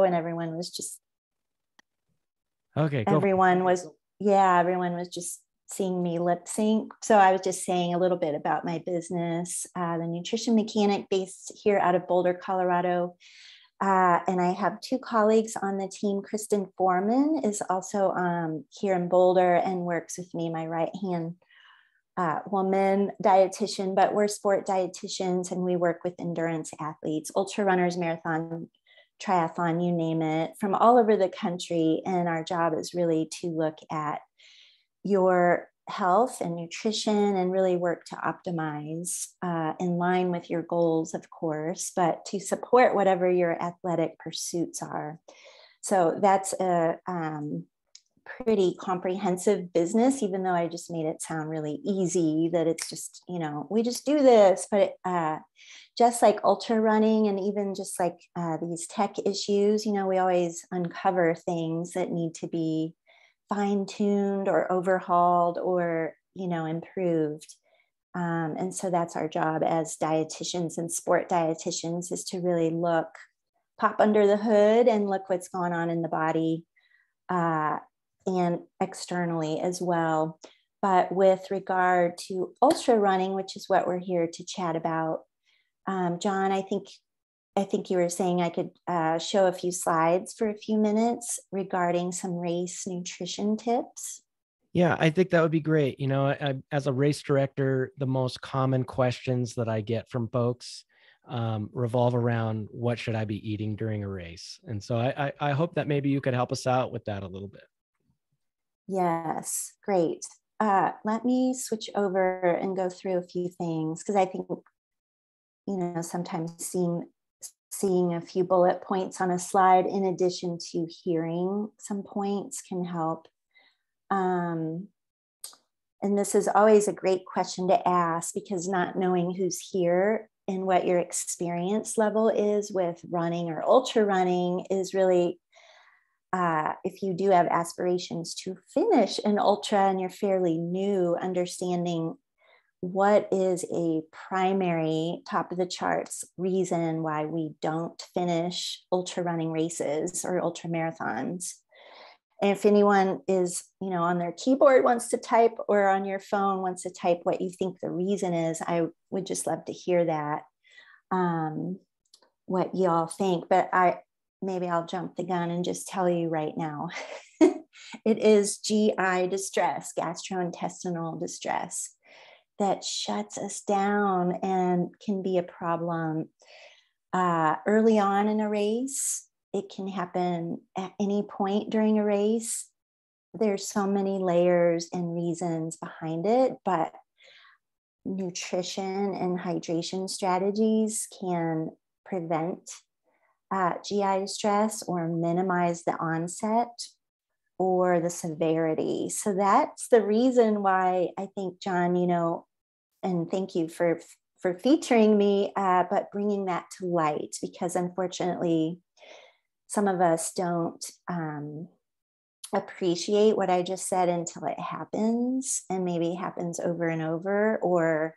and everyone was just, Okay, go. everyone was just seeing me lip sync. So I was just saying a little bit about my business, the Nutrition Mechanic, based here out of Boulder, Colorado. And I have two colleagues on the team. Kristen Foreman is also here in Boulder and works with me, my right hand woman dietitian, but we're sport dietitians and we work with endurance athletes, ultra runners, marathon, triathlon, you name it, from all over the country. And our job is really to look at your health and nutrition and really work to optimize in line with your goals, of course, but to support whatever your athletic pursuits are. So that's a pretty comprehensive business, even though I just made it sound really easy, that it's just, we just do this. But just like ultra running and even just like these tech issues, we always uncover things that need to be fine-tuned or overhauled or, improved. And so that's our job as dietitians and sport dietitians, is to really pop under the hood and look what's going on in the body and externally as well. But with regard to ultra running, which is what we're here to chat about, John, I think you were saying I could show a few slides for a few minutes regarding some race nutrition tips. Yeah, I think that would be great. As a race director, the most common questions that I get from folks revolve around what should I be eating during a race. And so I hope that maybe you could help us out with that a little bit. Yes, great. Let me switch over and go through a few things, because I think, sometimes seeing a few bullet points on a slide in addition to hearing some points can help. And this is always a great question to ask, because not knowing who's here and what your experience level is with running or ultra running is really, if you do have aspirations to finish an ultra and you're fairly new, understanding what is a primary top of the charts reason why we don't finish ultra running races or ultra marathons. And if anyone is, on their keyboard wants to type, or on your phone wants to type what you think the reason is, I would just love to hear that, what y'all think. But maybe I'll jump the gun and just tell you right now. It is GI distress, gastrointestinal distress, that shuts us down and can be a problem early on in a race. It can happen at any point during a race. There's so many layers and reasons behind it, but nutrition and hydration strategies can prevent GI distress or minimize the onset or the severity. So that's the reason why I think, John, and thank you for featuring me, but bringing that to light, because unfortunately, some of us don't appreciate what I just said until it happens, and maybe happens over and over, or,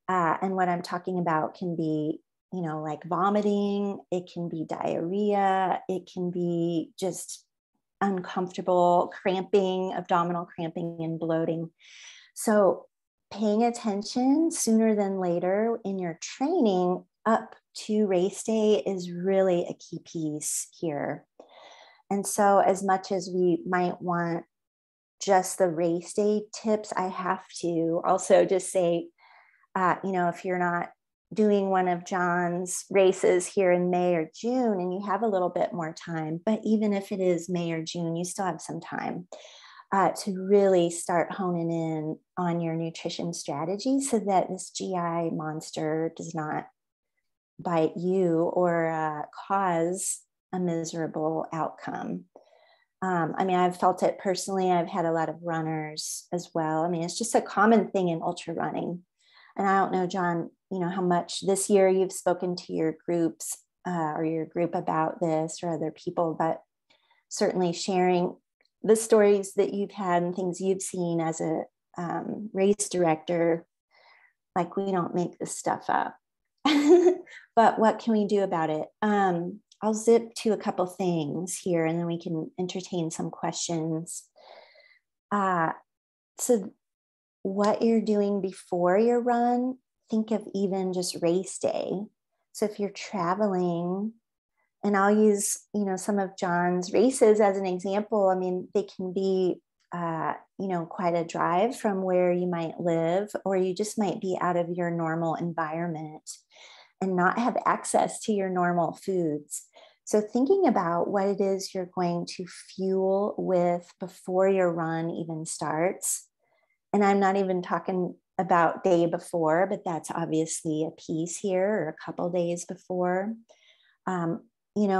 and what I'm talking about can be, like vomiting, it can be diarrhea, it can be just uncomfortable cramping, abdominal cramping and bloating. So paying attention sooner than later in your training up to race day is really a key piece here. And so as much as we might want just the race day tips, I have to also just say, if you're not doing one of John's races here in May or June and you have a little bit more time, but even if it is May or June, you still have some time to really start honing in on your nutrition strategy so that this GI monster does not bite you or cause a miserable outcome. I've felt it personally. I've had a lot of runners as well. It's just a common thing in ultra running. And I don't know, John, how much this year you've spoken to your groups or your group about this or other people, but certainly sharing the stories that you've had and things you've seen as a race director, like we don't make this stuff up. But what can we do about it? I'll zip to a couple things here and then we can entertain some questions. So what you're doing before your run, think of even just race day. So if you're traveling, and I'll use, some of John's races as an example. I mean, they can be, quite a drive from where you might live, or you just might be out of your normal environment and not have access to your normal foods. So thinking about what it is you're going to fuel with before your run even starts. And I'm not even talking about day before, but that's obviously a piece here, or a couple days before.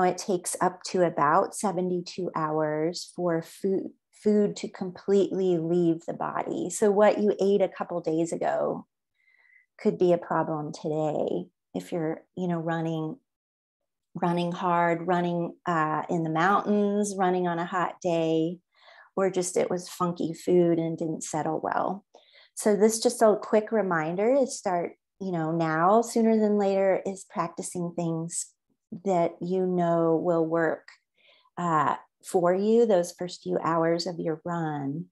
It takes up to about 72 hours for food to completely leave the body. So what you ate a couple days ago could be a problem today if you're, running hard, running in the mountains, running on a hot day, or just it was funky food and didn't settle well. So this just a quick reminder to start, now sooner than later, is practicing things that will work for you those first few hours of your run,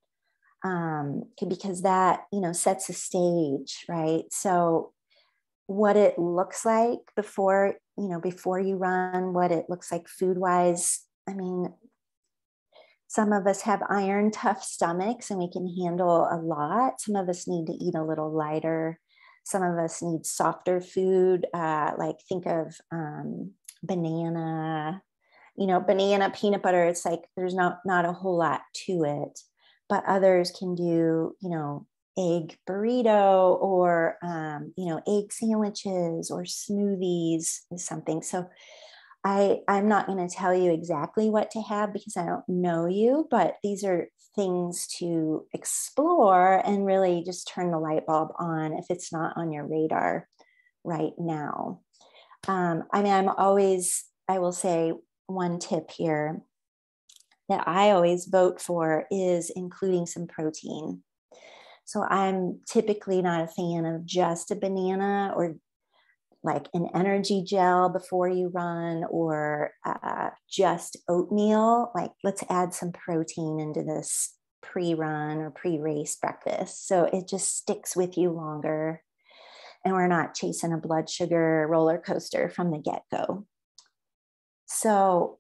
because that sets a stage, right? So what it looks like before you run, what it looks like food wise. I mean, some of us have iron tough stomachs and we can handle a lot. Some of us need to eat a little lighter. Some of us need softer food, like think of banana, banana peanut butter. It's like there's not a whole lot to it, but others can do, egg burrito, or, egg sandwiches, or smoothies is something. So I'm not going to tell you exactly what to have because I don't know you, but these are things to explore and really just turn the light bulb on if it's not on your radar right now. I will say one tip here that I always vote for is including some protein. So I'm typically not a fan of just a banana or like an energy gel before you run, or just oatmeal. Like, let's add some protein into this pre-run or pre-race breakfast, so it just sticks with you longer and we're not chasing a blood sugar roller coaster from the get-go. So,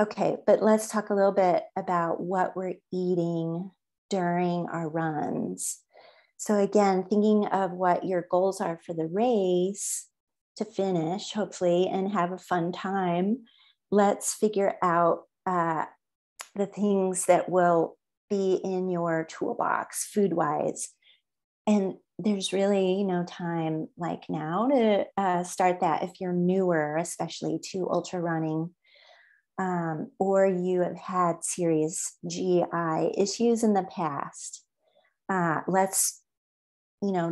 okay, but let's talk a little bit about what we're eating during our runs. So again, thinking of what your goals are for the race to finish, hopefully, and have a fun time, let's figure out the things that will be in your toolbox food-wise. And there's really no time like now to start that if you're newer, especially to ultra running, or you have had serious GI issues in the past.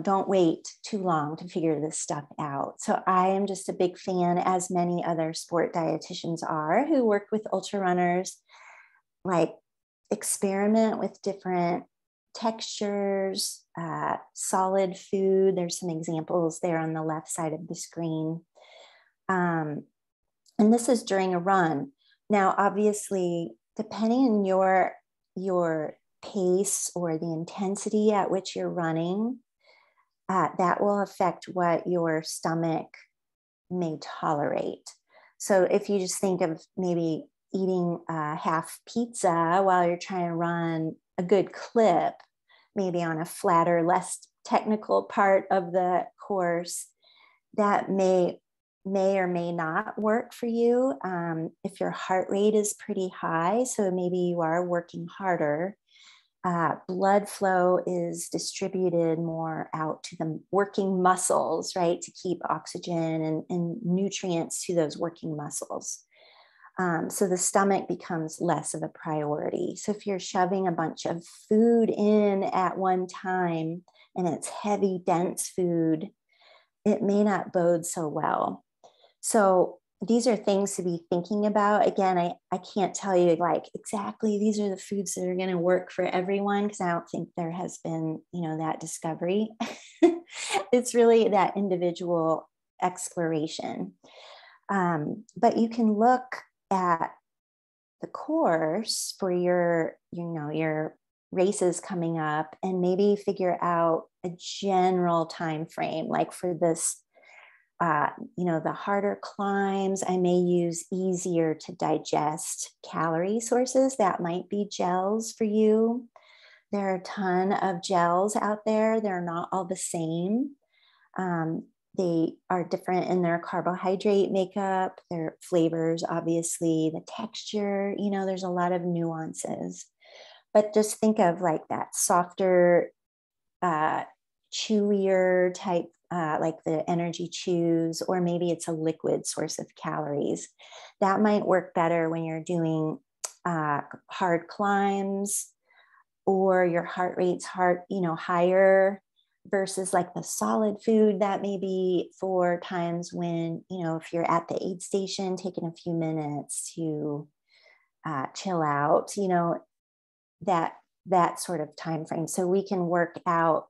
Don't wait too long to figure this stuff out. So I am just a big fan, as many other sport dietitians are who work with ultra runners, like experiment with different textures, solid food. There's some examples there on the left side of the screen. And this is during a run. Now, obviously, depending on your pace or the intensity at which you're running, that will affect what your stomach may tolerate. So if you just think of maybe eating half pizza while you're trying to run a good clip, maybe on a flatter, less technical part of the course, that may or may not work for you. If your heart rate is pretty high, so maybe you are working harder, blood flow is distributed more out to the working muscles, right, to keep oxygen and nutrients to those working muscles. So the stomach becomes less of a priority. So if you're shoving a bunch of food in at one time and it's heavy, dense food, it may not bode so well. So these are things to be thinking about. Again, I can't tell you like exactly these are the foods that are going to work for everyone, because I don't think there has been, that discovery. It's really that individual exploration. But you can look at the course for your, your races coming up and maybe figure out a general time frame. Like for this, the harder climbs, I may use easier to digest calorie sources. That might be gels for you. There are a ton of gels out there. They're not all the same. They are different in their carbohydrate makeup, their flavors, obviously, the texture, there's a lot of nuances. But just think of like that softer, chewier type, like the energy chews, or maybe it's a liquid source of calories. That might work better when you're doing hard climbs, or your heart rate's higher, versus like the solid food that may be for times when, if you're at the aid station, taking a few minutes to chill out, that sort of time frame. So we can work out,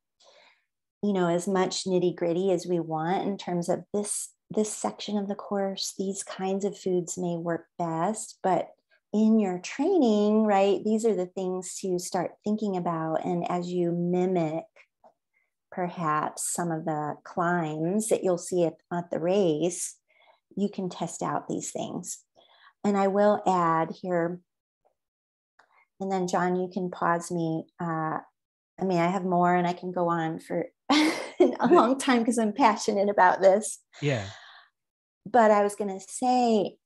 as much nitty gritty as we want in terms of this section of the course. These kinds of foods may work best, but in your training, right, these are the things to start thinking about. And as you mimic perhaps some of the climbs that you'll see at the race, you can test out these things. And I will add here, and then John, you can pause me. I have more and I can go on for a long time because I'm passionate about this. Yeah. But I was going to say,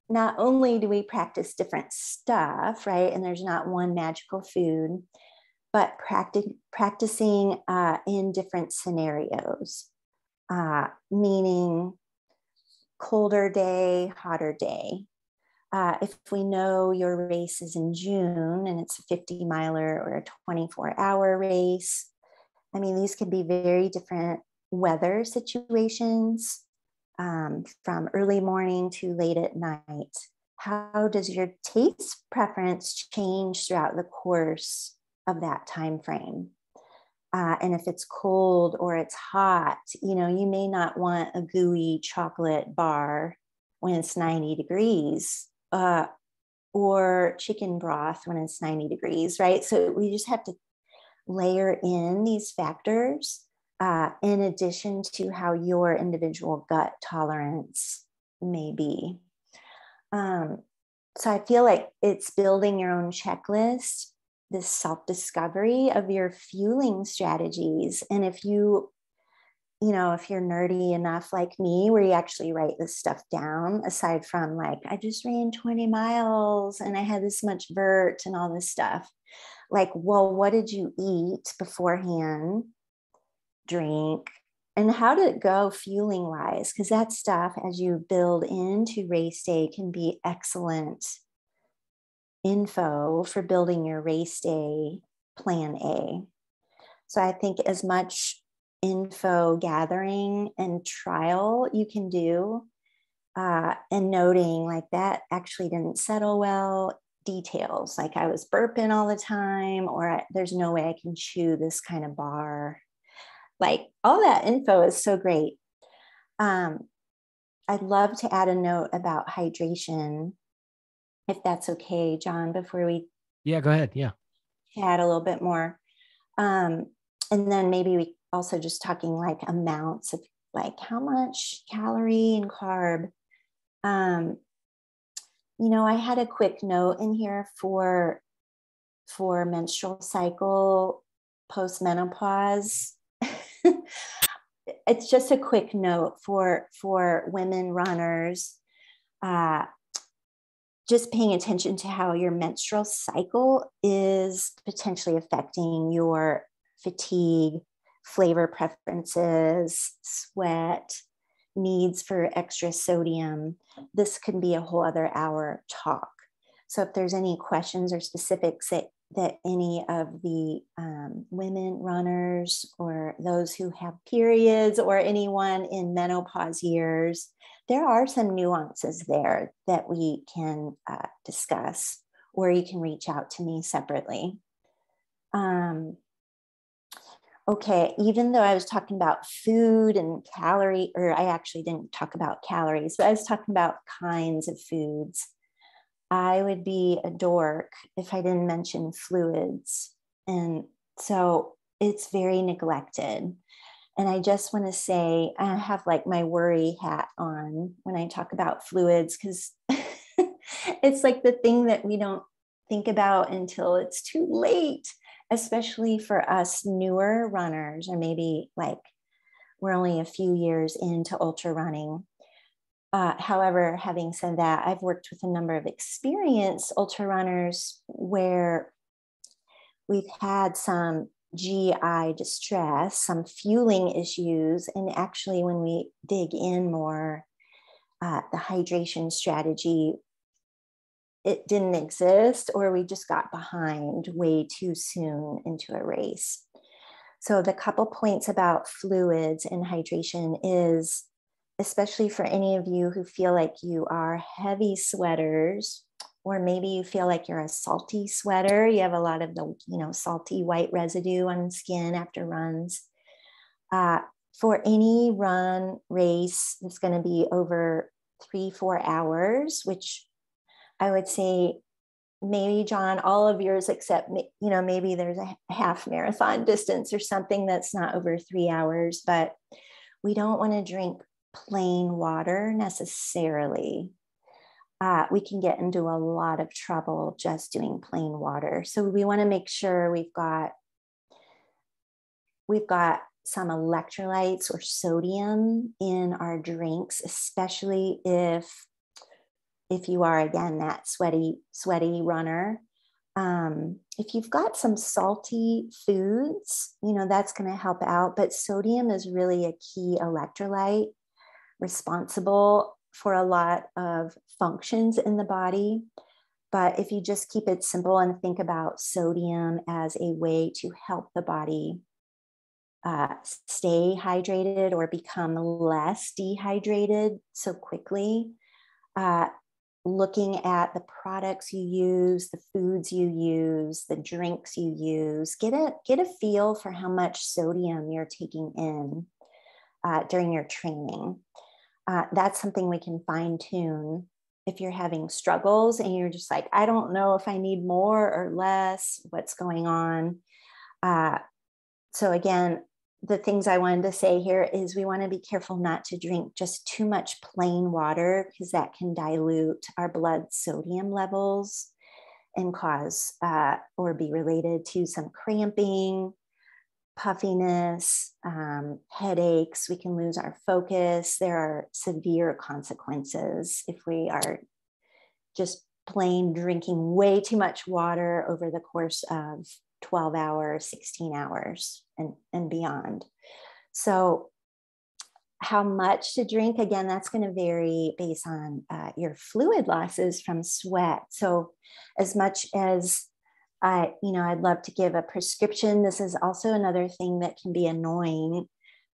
not only do we practice different stuff, right? And there's not one magical food, but practicing in different scenarios, meaning colder day, hotter day. If we know your race is in June and it's a 50 miler or a 24-hour race, these could be very different weather situations, from early morning to late at night. How does your taste preference change throughout the course of that time frame? And if it's cold or it's hot, you may not want a gooey chocolate bar when it's 90 degrees, or chicken broth when it's 90 degrees, right? So we just have to layer in these factors, in addition to how your individual gut tolerance may be. So I feel like it's building your own checklist, this self-discovery of your fueling strategies. And if you're nerdy enough like me, where you actually write this stuff down, aside from like, I just ran 20 miles and I had this much vert and all this stuff, like, well, what did you eat beforehand, drink, and how did it go fueling wise? Because that stuff, as you build into race day, can be excellent info for building your race day plan A. So I think as much info gathering and trial you can do, and noting like that actually didn't settle well, details like I was burping all the time, or there's no way I can chew this kind of bar. Like all that info is so great. I'd love to add a note about hydration, if that's okay, John, before we go ahead. Yeah. chat a little bit more. And then maybe we also just talking like amounts of like how much calorie and carb. I had a quick note in here for menstrual cycle, postmenopause. It's just a quick note for women runners, just paying attention to how your menstrual cycle is potentially affecting your fatigue, flavor preferences, sweat, needs for extra sodium. This could be a whole other hour talk. So if there's any questions or specifics that any of the women runners or those who have periods or anyone in menopause years, there are some nuances there that we can discuss, or you can reach out to me separately. Okay, even though I was talking about food and calorie, or I actually didn't talk about calories, but I was talking about kinds of foods. I would be a dork if I didn't mention fluids. And so it's very neglected. And I just want to say, I have like my worry hat on when I talk about fluids, because it's like the thing that we don't think about until it's too late, especially for us newer runners, or maybe like we're only a few years into ultra running. However, having said that, I've worked with a number of experienced ultra runners where we've had some GI distress, some fueling issues. And actually, when we dig in more, the hydration strategy, it didn't exist, or we just got behind way too soon into a race. So the couple points about fluids and hydration is, especially for any of you who feel like you are heavy sweaters, or maybe you feel like you're a salty sweater, you have a lot of the, salty white residue on skin after runs. For any run race that's going to be over 3-4 hours, which I would say maybe, John, all of yours except, maybe there's a half marathon distance or something that's not over 3 hours, but we don't want to drink plain water necessarily. We can get into a lot of trouble just doing plain water. So we want to make sure we've got some electrolytes or sodium in our drinks, especially if you are, again, that sweaty runner. If you've got some salty foods, that's going to help out. But sodium is really a key electrolyte responsible for a lot of functions in the body. But if you just keep it simple and think about sodium as a way to help the body stay hydrated or become less dehydrated so quickly, looking at the products you use, the foods you use, the drinks you use, get a feel for how much sodium you're taking in during your training. That's something we can fine tune if you're having struggles and you're just like, I don't know if I need more or less, what's going on. So again, the things I wanted to say here is we want to be careful not to drink just too much plain water, because that can dilute our blood sodium levels and cause or be related to some cramping, puffiness, headaches. We can lose our focus. There are severe consequences if we are just plain drinking way too much water over the course of 12 hours, 16 hours, and beyond. So how much to drink, again, that's going to vary based on your fluid losses from sweat. So as much as I'd love to give a prescription, this is also another thing that can be annoying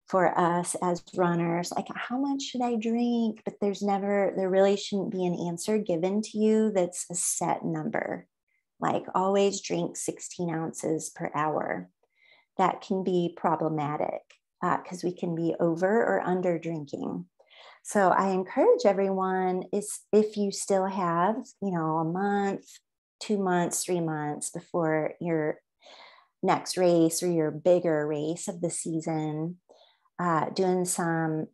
for us as runners. Like, how much should I drink? But there really shouldn't be an answer given to you that's a set number. Like, always drink 16 ounces per hour. That can be problematic because we can be over or under drinking. So I encourage everyone, if you still have, a month, 2 months, 3 months before your next race or your bigger race of the season, doing some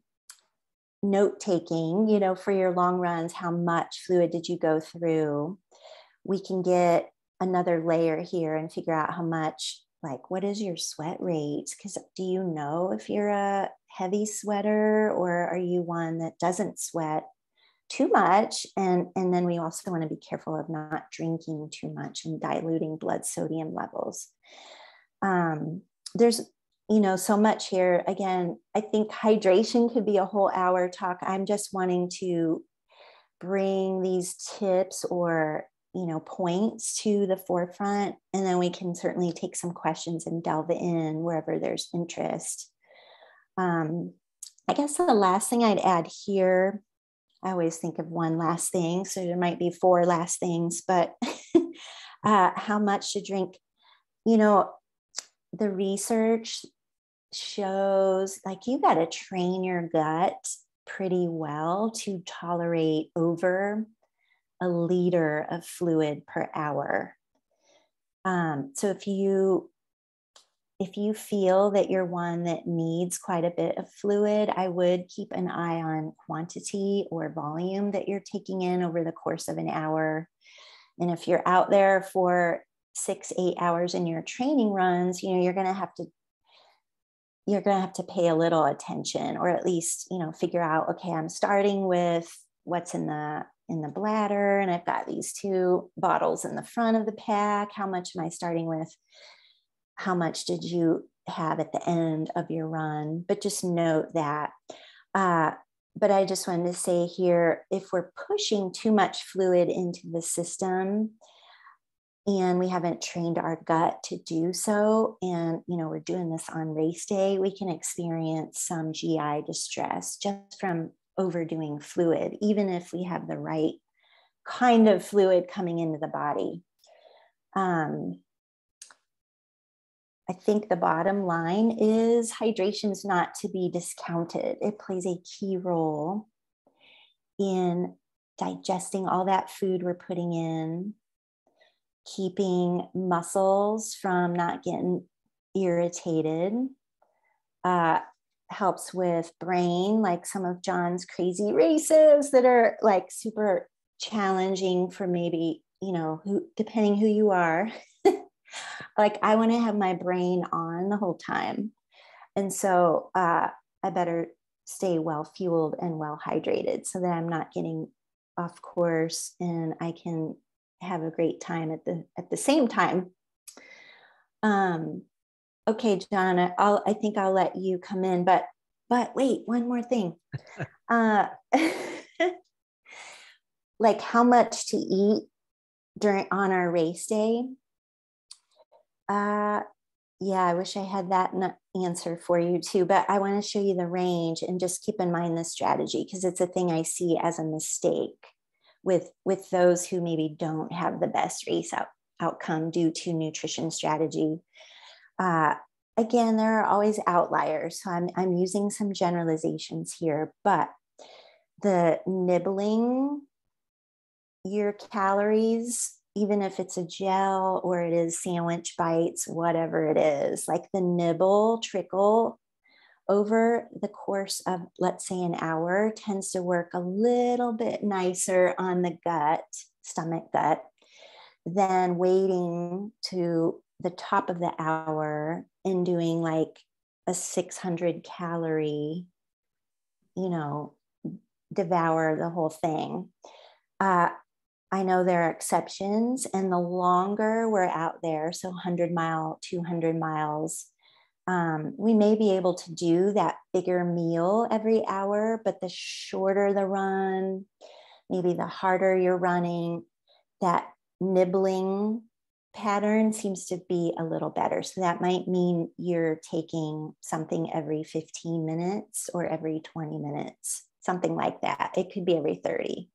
note taking, for your long runs, how much fluid did you go through? We can get another layer here and figure out how much, like, what is your sweat rate? Because do you know if you're a heavy sweater or are you one that doesn't sweat too much? And then we also want to be careful of not drinking too much and diluting blood sodium levels. There's so much here. Again, I think hydration could be a whole hour talk. I'm just wanting to bring these tips or points to the forefront, and then we can certainly take some questions and delve in wherever there's interest. I guess the last thing I'd add here, I always think of one last thing, so there might be 4 last things, but how much to drink. The research shows like you got to train your gut pretty well to tolerate over a liter of fluid per hour. So if you feel that you're one that needs quite a bit of fluid, I would keep an eye on quantity or volume that you're taking in over the course of an hour. And if you're out there for 6-8 hours in your training runs, you're going to have to pay a little attention, or at least, figure out, okay, I'm starting with what's in the bladder, and I've got these 2 bottles in the front of the pack. How much am I starting with? How much did you have at the end of your run? But just note that. But I just wanted to say here, if we're pushing too much fluid into the system and we haven't trained our gut to do so, and we're doing this on race day, we can experience some GI distress just from overdoing fluid, even if we have the right kind of fluid coming into the body. I think the bottom line is hydration is not to be discounted. It plays a key role in digesting all that food we're putting in, keeping muscles from not getting irritated, helps with brain, like some of John's crazy races that are like super challenging for maybe, depending who you are. Like I want to have my brain on the whole time. And so I better stay well fueled and well hydrated so that I'm not getting off course and I can have a great time at the same time. Okay, John, I think I'll let you come in, but wait, one more thing. Like how much to eat on our race day. Yeah, I wish I had that answer for you too, but I want to show you the range and just keep in mind this strategy because it's a thing I see as a mistake with those who maybe don't have the best race outcome due to nutrition strategy. Again, there are always outliers, so I'm using some generalizations here, but the nibbling your calories, even if it's a gel or it is sandwich bites, whatever it is, like the nibble trickle over the course of, let's say, an hour tends to work a little bit nicer on the stomach gut, than waiting to the top of the hour and doing like a 600 calorie, devour the whole thing. I know there are exceptions, and the longer we're out there, so 100 mile, 200 miles, we may be able to do that bigger meal every hour, but the shorter the run, maybe the harder you're running, that nibbling pattern seems to be a little better. So that might mean you're taking something every 15 minutes or every 20 minutes, something like that. It could be every 30.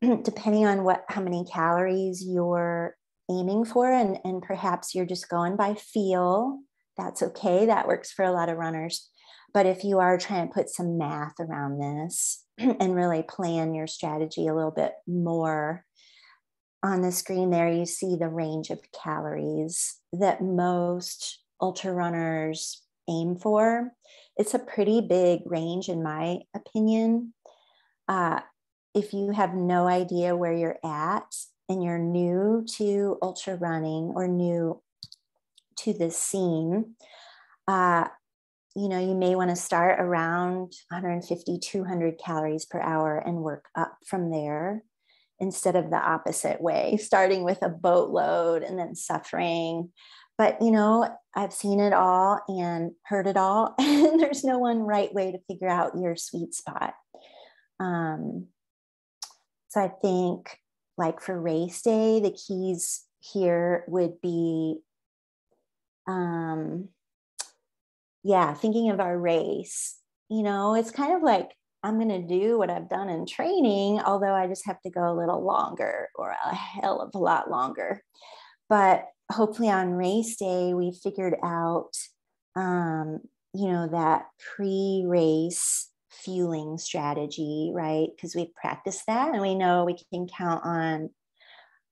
Depending on how many calories you're aiming for, and perhaps you're just going by feel, that's okay. That works for a lot of runners. But if you are trying to put some math around this and really plan your strategy a little bit more, on the screen there, you see the range of calories that most ultra runners aim for. It's a pretty big range, in my opinion. If you have no idea where you're at and you're new to ultra running or new to this scene, you may want to start around 150, 200 calories per hour and work up from there instead of the opposite way, starting with a boatload and then suffering. But, I've seen it all and heard it all, and there's no one right way to figure out your sweet spot. So I think, like for race day, the keys here would be, thinking of our race. It's kind of like I'm going to do what I've done in training, although I just have to go a little longer, or a hell of a lot longer. But hopefully on race day, we figured out that pre-race fueling strategy, right? Because we've practiced that and we know we can count on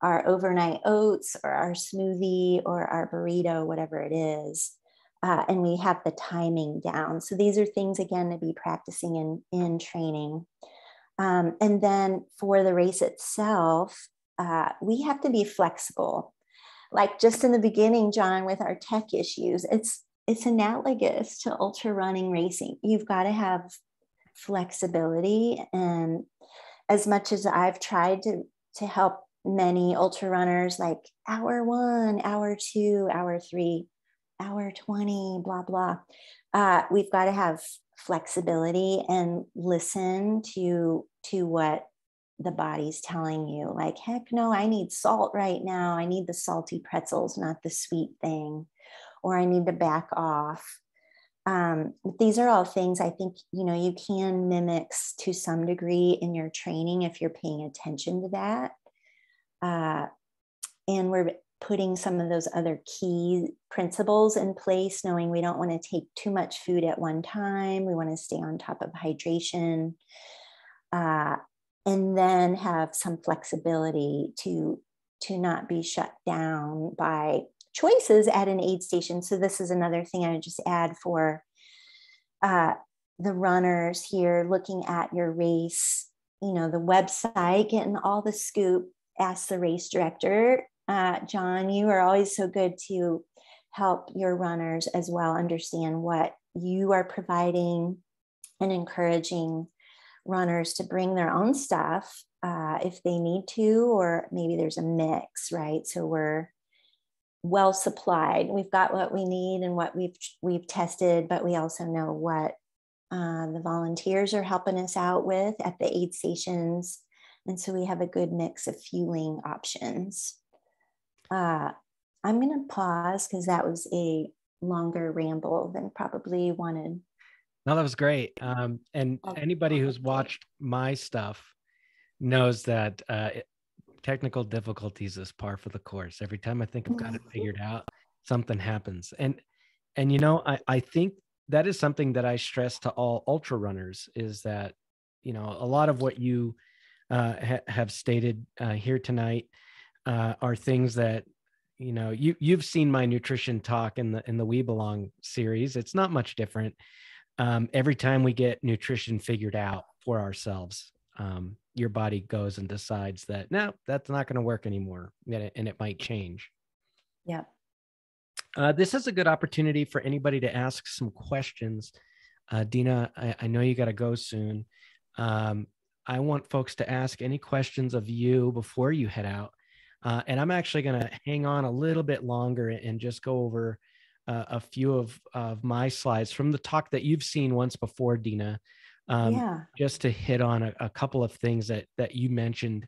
our overnight oats or our smoothie or our burrito, whatever it is. And we have the timing down. So these are things, again, to be practicing in training. And then for the race itself, we have to be flexible. Like just in the beginning, John, with our tech issues, it's analogous to ultra running racing. You've got to have flexibility. And as much as I've tried to help many ultra runners, like hour 1, hour 2, hour 3, hour 20, blah, blah, we've got to have flexibility and listen to what the body's telling you. Like, heck no, I need salt right now. I need the salty pretzels, not the sweet thing, or I need to back off. These are all things I think, you can mimic to some degree in your training if you're paying attention to that. And we're putting some of those other key principles in place, knowing we don't want to take too much food at one time. We want to stay on top of hydration, and then have some flexibility to not be shut down by choices at an aid station. So this is another thing I would just add for the runners here looking at your race, the website, getting all the scoop. Ask the race director. John, you are always so good to help your runners as well understand what you are providing and encouraging runners to bring their own stuff if they need to, or maybe there's a mix, right? So we're well supplied. We've got what we need and what we've tested, but we also know what the volunteers are helping us out with at the aid stations. And so we have a good mix of fueling options. I'm going to pause because that was a longer ramble than probably wanted. No, that was great. And anybody who's watched my stuff knows that technical difficulties is par for the course. Every time I think I've got it figured out, something happens. And I think that is something that I stress to all ultra runners is that, a lot of what you have stated here tonight are things that, you've seen my nutrition talk in the We Belong series. It's not much different. Every time we get nutrition figured out for ourselves, your body goes and decides that, no, that's not going to work anymore. And it might change. Yeah. This is a good opportunity for anybody to ask some questions. Dina, I know you got to go soon. I want folks to ask any questions of you before you head out. And I'm actually going to hang on a little bit longer and just go over a few of my slides from the talk that you've seen once before, Dina, just to hit on a couple of things that you mentioned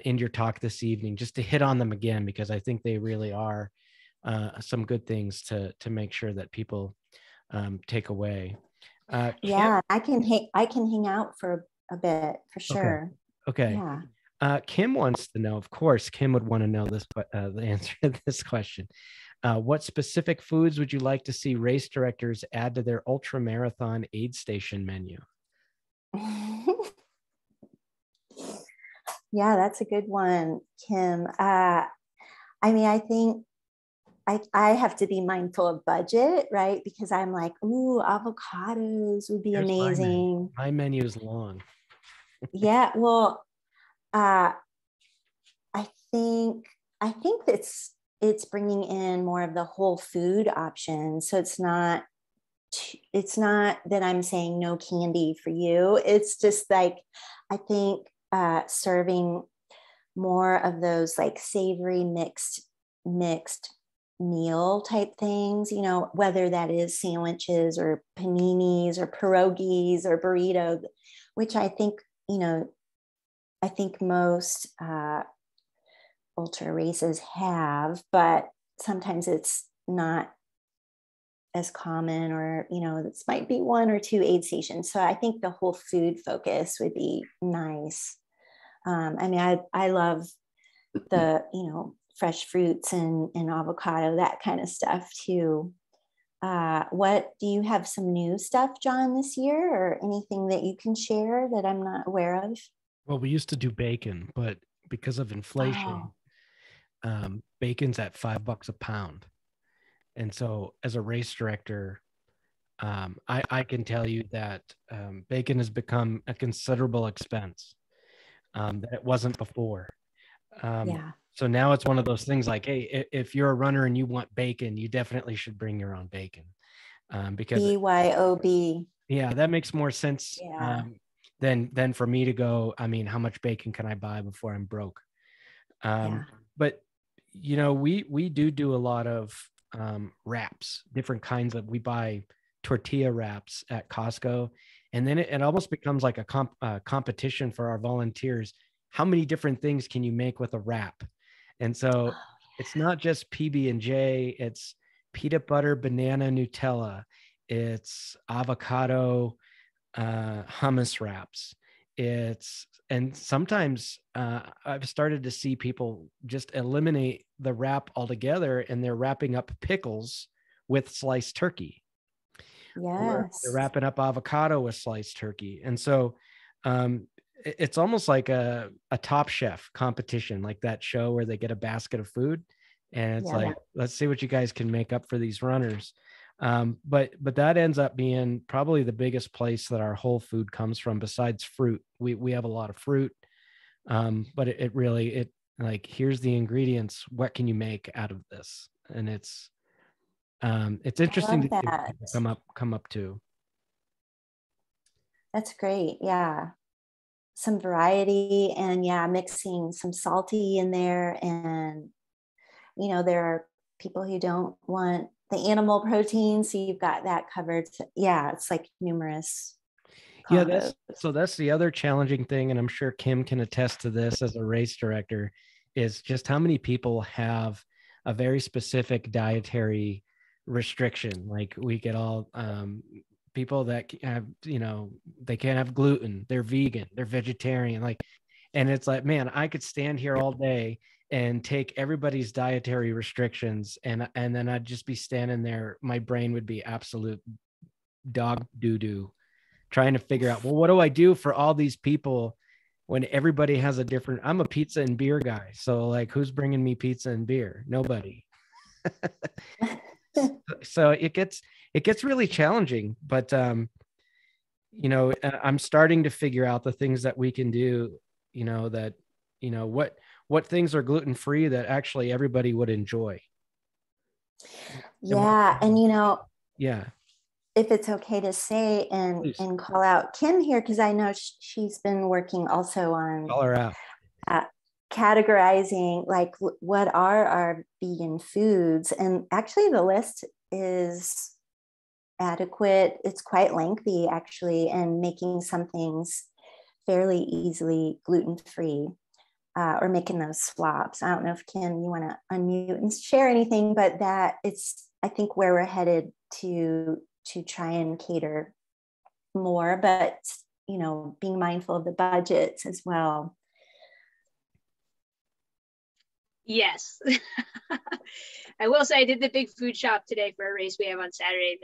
in your talk this evening, just to hit on them again, because I think they really are some good things to make sure that people take away. Kim, I can hang out for a bit for sure. Okay. Yeah. Kim wants to know, of course, Kim would want to know this, the answer to this question. What specific foods would you like to see race directors add to their ultra marathon aid station menu? Yeah, that's a good one, Kim. I think I have to be mindful of budget, right? Because I'm like, ooh, avocados would be amazing. My menu is long. Yeah, well, I think it's bringing in more of the whole food option. So it's not that I'm saying no candy for you. It's just like, I think serving more of those like savory mixed meal type things, whether that is sandwiches or paninis or pierogies or burrito, which I think, most ultra races have, but sometimes it's not as common, or this might be 1 or 2 aid stations. So I think the whole food focus would be nice. I love the fresh fruits and avocado, that kind of stuff too. What do you have some new stuff, John, this year, or anything that you can share that I'm not aware of? Well, we used to do bacon, but because of inflation, bacon's at $5 a pound. And so as a race director, I can tell you that bacon has become a considerable expense that it wasn't before. Yeah. So now it's one of those things like, hey, if you're a runner and you want bacon, you definitely should bring your own bacon, because BYOB. yeah, that makes more sense Yeah. than for me to go, I mean, how much bacon can I buy before I'm broke? Yeah. But we do a lot of wraps, different kinds of, we buy tortilla wraps at Costco, and then it almost becomes like a competition for our volunteers. How many different things can you make with a wrap? And so it's not just PB&J, it's peanut butter, banana, Nutella, it's avocado, hummus wraps. And sometimes I've started to see people just eliminate the wrap altogether, and they're wrapping up pickles with sliced turkey. Or they're Yes. wrapping up avocado with sliced turkey. And so it's almost like a Top Chef competition, like that show where they get a basket of food, and it's like, let's see what you guys can make up for these runners. But that ends up being probably the biggest place that our whole food comes from, besides fruit. We have a lot of fruit, but it really like, here's the ingredients. What can you make out of this? And it's interesting to see what people come up to. That's great. Yeah. Some variety, and mixing some salty in there. And, there are people who don't want the animal protein. So you've got that covered. Yeah. It's like numerous combos. Yeah, that's the other challenging thing. And I'm sure Kim can attest to this as a race director, is just how many people have a very specific dietary restriction. Like, we get all people that have, they can't have gluten, they're vegan, they're vegetarian, like, and it's like, man, I could stand here all day and take everybody's dietary restrictions, and then I'd just be standing there, my brain would be absolute dog doo-doo, trying to figure out, well, what do I do for all these people when everybody has a different, I'm a pizza and beer guy, so like, who's bringing me pizza and beer? Nobody. So it gets really challenging, but I'm starting to figure out the things that we can do, that, what things are gluten-free that actually everybody would enjoy. Yeah. And, yeah, if it's okay to say and call out Kim here, because I know she's been working also on call her out. Categorizing, like, what are our vegan foods. And actually the list is adequate. It's quite lengthy, actually, and making some things fairly easily gluten-free, or making those swaps. I don't know if, Kim, you want to unmute and share anything, but that it's, I think, where we're headed to try and cater more, but being mindful of the budgets as well. Yes. I will say I did the big food shop today for a race we have on Saturday.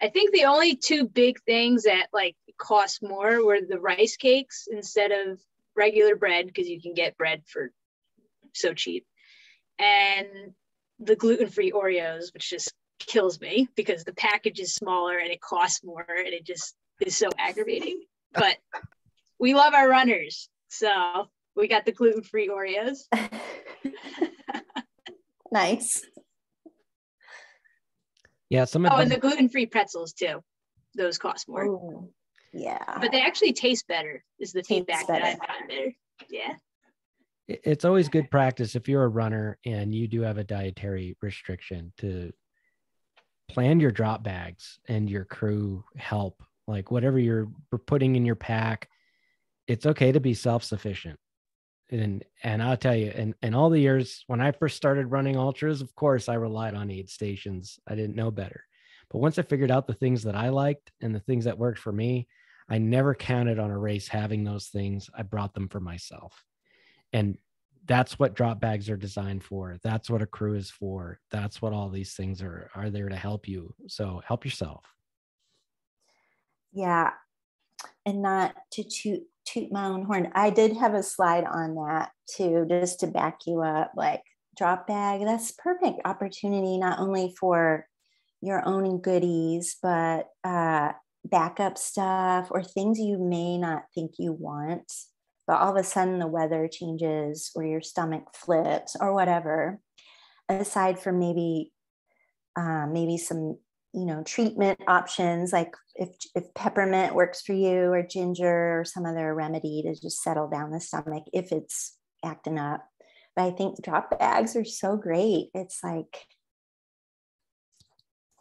I think the only two big things that like cost more were the rice cakes instead of regular bread, because you can get bread for so cheap, and the gluten-free Oreos, which just kills me because the package is smaller and it costs more, and it just is so aggravating. But we love our runners, so we got the gluten-free Oreos. Nice. Yeah, and the gluten-free pretzels too. Those cost more. Ooh, yeah. But they actually taste better, is the feedback that I've gotten there. Yeah. It's always good practice, if you're a runner and you do have a dietary restriction, to plan your drop bags and your crew help, like whatever you're putting in your pack. It's okay to be self-sufficient. And I'll tell you, in all the years when I first started running ultras, of course, I relied on aid stations. I didn't know better. But once I figured out the things that I liked and the things that worked for me, I never counted on a race having those things. I brought them for myself. And that's what drop bags are designed for. That's what a crew is for. That's what all these things are there to help you. So help yourself. Yeah. And not to toot my own horn. I did have a slide on that too, just to back you up. Like drop bag, that's perfect opportunity, not only for your own goodies, but backup stuff or things you may not think you want, but all of a sudden the weather changes or your stomach flips or whatever. Aside from maybe some treatment options, like if peppermint works for you, or ginger, or some other remedy to just settle down the stomach if it's acting up. But I think drop bags are so great. It's like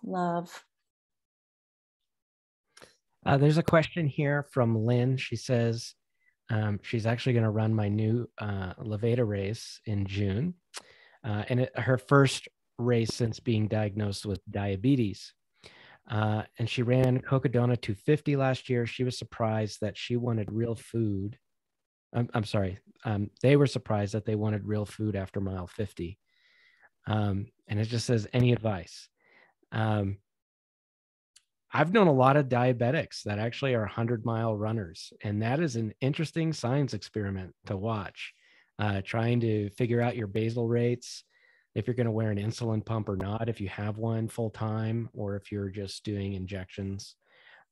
love. There's a question here from Lynn. She says she's actually going to run my new Levada race in June, and her first race since being diagnosed with diabetes. And she ran Cocodona 250 last year. She was surprised that she wanted real food. I'm sorry. They were surprised that they wanted real food after mile 50. And it just says, any advice? I've known a lot of diabetics that actually are 100-mile runners. And that is an interesting science experiment to watch, trying to figure out your basal rates, if you're going to wear an insulin pump or not, if you have one full time, or if you're just doing injections.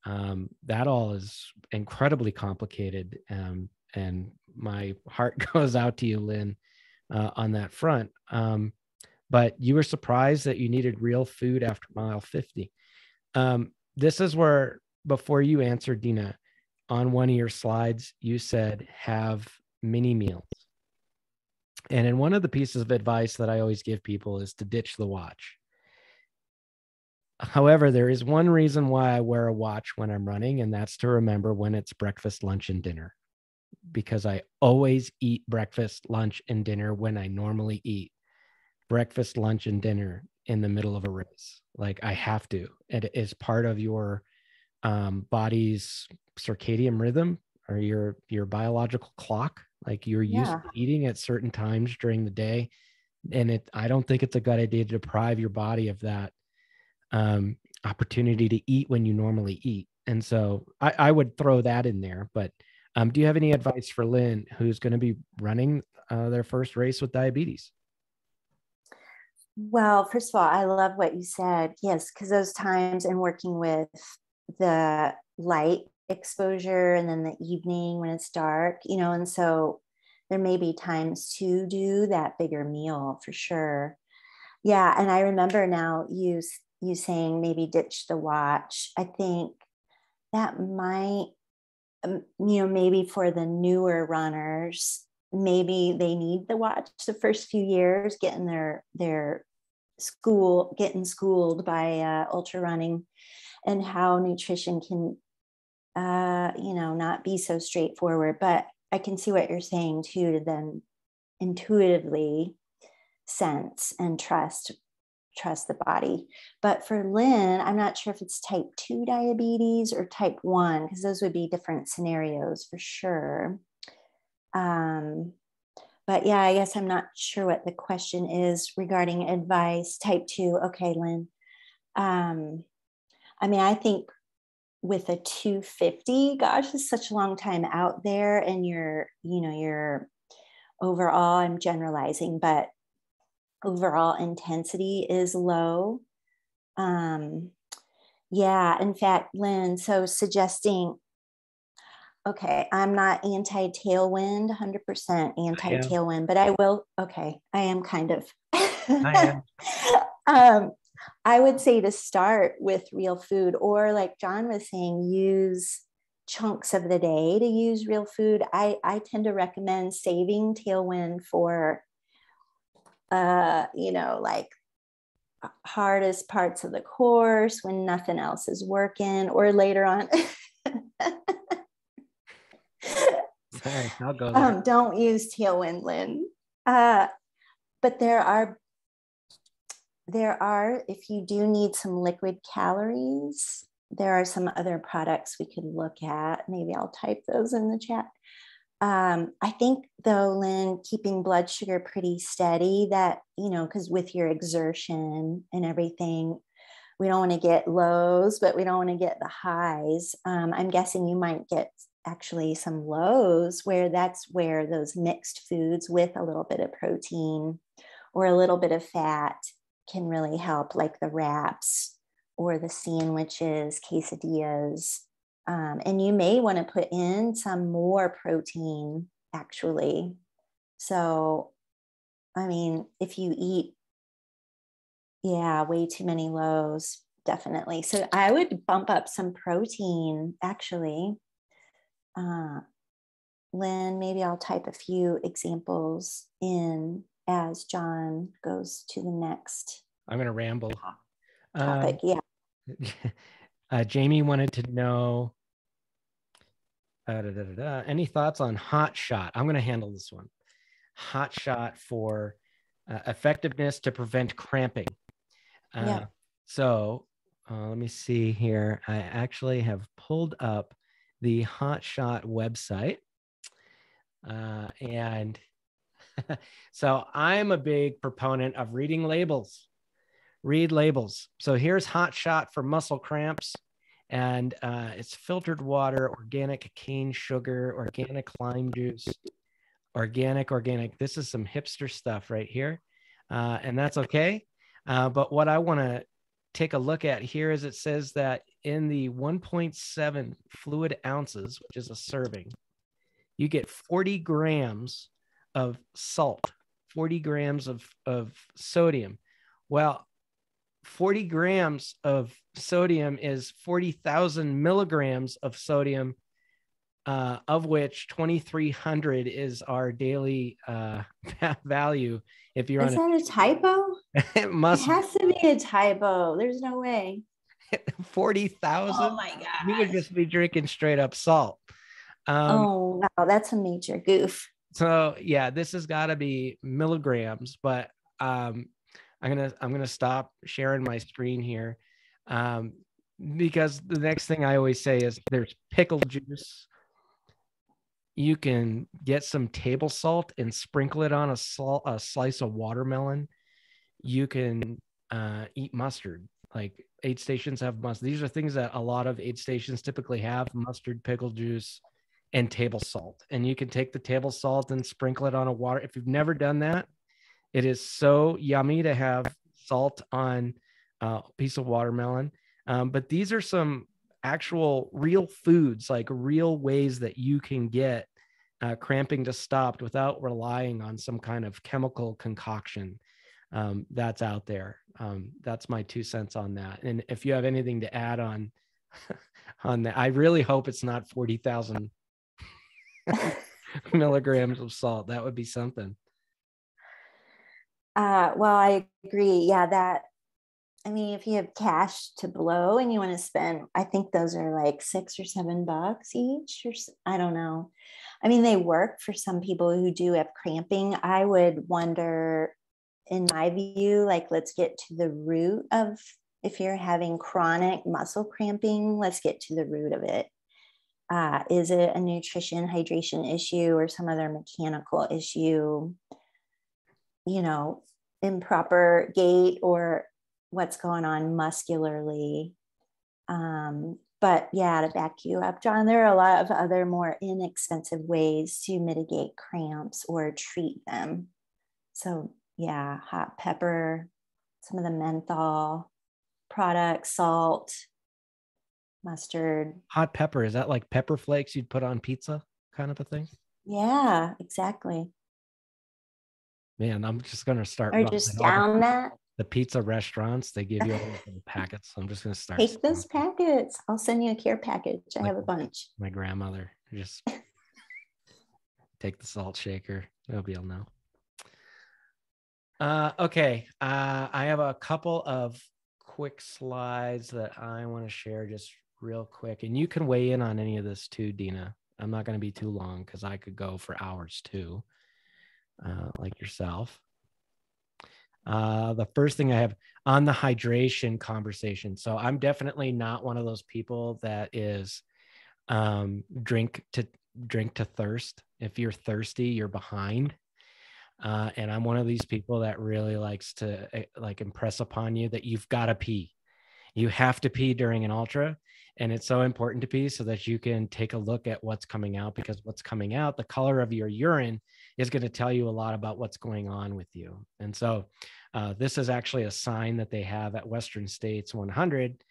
That all is incredibly complicated. And my heart goes out to you, Lynn, on that front. But you were surprised that you needed real food after mile 50. This is where, before you answered, Dina, on one of your slides, you said have mini meals. And in one of the pieces of advice that I always give people is to ditch the watch. However, there is one reason why I wear a watch when I'm running, and that's to remember when it's breakfast, lunch, and dinner. Because I always eat breakfast, lunch, and dinner when I normally eat breakfast, lunch, and dinner in the middle of a race. Like I have to. It is part of your body's circadian rhythm, or your biological clock. Like you're used to eating at certain times during the day. And I don't think it's a good idea to deprive your body of that opportunity to eat when you normally eat. And so I would throw that in there. But do you have any advice for Lynn, who's going to be running their first race with diabetes? Well, first of all, I love what you said. Yes, because those times and working with the light exposure and then the evening when it's dark, and so there may be times to do that bigger meal for sure. Yeah. And I remember now you saying maybe ditch the watch. I think that might, maybe for the newer runners, maybe they need the watch the first few years, getting getting schooled by ultra running, and how nutrition can, not be so straightforward. But I can see what you're saying too, to then intuitively sense and trust the body. But for Lynn, I'm not sure if it's type 2 diabetes or type 1, because those would be different scenarios for sure. But yeah, I guess I'm not sure what the question is regarding advice. Type 2. Okay, Lynn. I think with a 250, gosh, it's such a long time out there, and your overall, I'm generalizing, but overall intensity is low. Yeah, in fact, Lynn, so suggesting, okay, I'm not anti-tailwind, 100% anti-tailwind, but I will, okay, I am kind of. I am. I would say to start with real food, or like John was saying, use chunks of the day to use real food. I tend to recommend saving tailwind for, like hardest parts of the course when nothing else is working, or later on. Sorry, I'll go there. Don't use tailwind, Lynn. But there are, if you do need some liquid calories, there are some other products we could look at. Maybe I'll type those in the chat. I think though, Lynn, keeping blood sugar pretty steady, that, because with your exertion and everything, we don't want to get lows, but we don't want to get the highs. I'm guessing you might get actually some lows that's where those mixed foods with a little bit of protein or a little bit of fat can really help, like the wraps or the sandwiches, quesadillas. And you may want to put in some more protein, actually. So, I mean, if you eat, way too many lows, definitely. So I would bump up some protein, actually. Lynn, maybe I'll type a few examples in as John goes to the next. I'm going to ramble. Topic, yeah. Jamie wanted to know, any thoughts on hot shot? I'm going to handle this one. Hot shot for effectiveness to prevent cramping. So let me see here. I actually have pulled up the Hot Shot website. And so I'm a big proponent of reading labels. Read labels. So here's Hot Shot for muscle cramps. And it's filtered water, organic cane sugar, organic lime juice, organic. This is some hipster stuff right here. And that's okay. But what I want to take a look at here is it says that in the 1.7 fluid ounces, which is a serving, you get 40 grams of salt, 40 grams of sodium. Well, 40 grams of sodium is 40,000 milligrams of sodium, of which 2,300 is our daily value. If you're is that a typo? It must. It has to be a typo. There's no way. 40,000. Oh my God! You would just be drinking straight up salt. Oh no, that's a major goof. So yeah, this has got to be milligrams. But I'm gonna stop sharing my screen here, because the next thing I always say is there's pickle juice. You can get some table salt and sprinkle it on a slice of watermelon. You can eat mustard. Like aid stations have mustard. These are things that a lot of aid stations typically have: mustard, pickle juice, and table salt. And you can take the table salt and sprinkle it on a water. If you've never done that, it is so yummy to have salt on a piece of watermelon. But these are some actual real foods, like real ways that you can get cramping to stop without relying on some kind of chemical concoction that's out there. That's my 2 cents on that. And if you have anything to add on that, I really hope it's not 40,000 milligrams of salt. That would be something. Well, I agree. Yeah, if you have cash to blow and you want to spend, I think those are like $6 or $7 each, or I don't know. I mean, they work for some people who do have cramping. I would wonder, in my view, like, let's get to the root of, if you're having chronic muscle cramping, let's get to the root of it. Is it a nutrition, hydration issue or some other mechanical issue? Improper gait, or what's going on muscularly. But yeah, to back you up, John, there are a lot of other more inexpensive ways to mitigate cramps or treat them. So yeah, hot pepper, some of the menthol products, salt, mustard. Hot pepper, is that like pepper flakes you'd put on pizza kind of a thing? Yeah, exactly. Man, I'm just going to start. Or just down that. The pizza restaurants, they give you all the packets. I'm just going to start. Take those packets. I'll send you a care package. I have a bunch. My grandmother just take the salt shaker. Nobody will know. Okay. I have a couple of quick slides that I want to share just real quick. And you can weigh in on any of this too, Dina. I'm not going to be too long because I could go for hours too, like yourself. The first thing I have on the hydration conversation. So I'm definitely not one of those people that is drink to drink to thirst. If you're thirsty, you're behind. And I'm one of these people that really likes to like impress upon you that you've got to pee. You have to pee during an ultra, and it's so important to pee so that you can take a look at what's coming out, because what's coming out, the color of your urine is going to tell you a lot about what's going on with you. And so this is actually a sign that they have at Western States 100.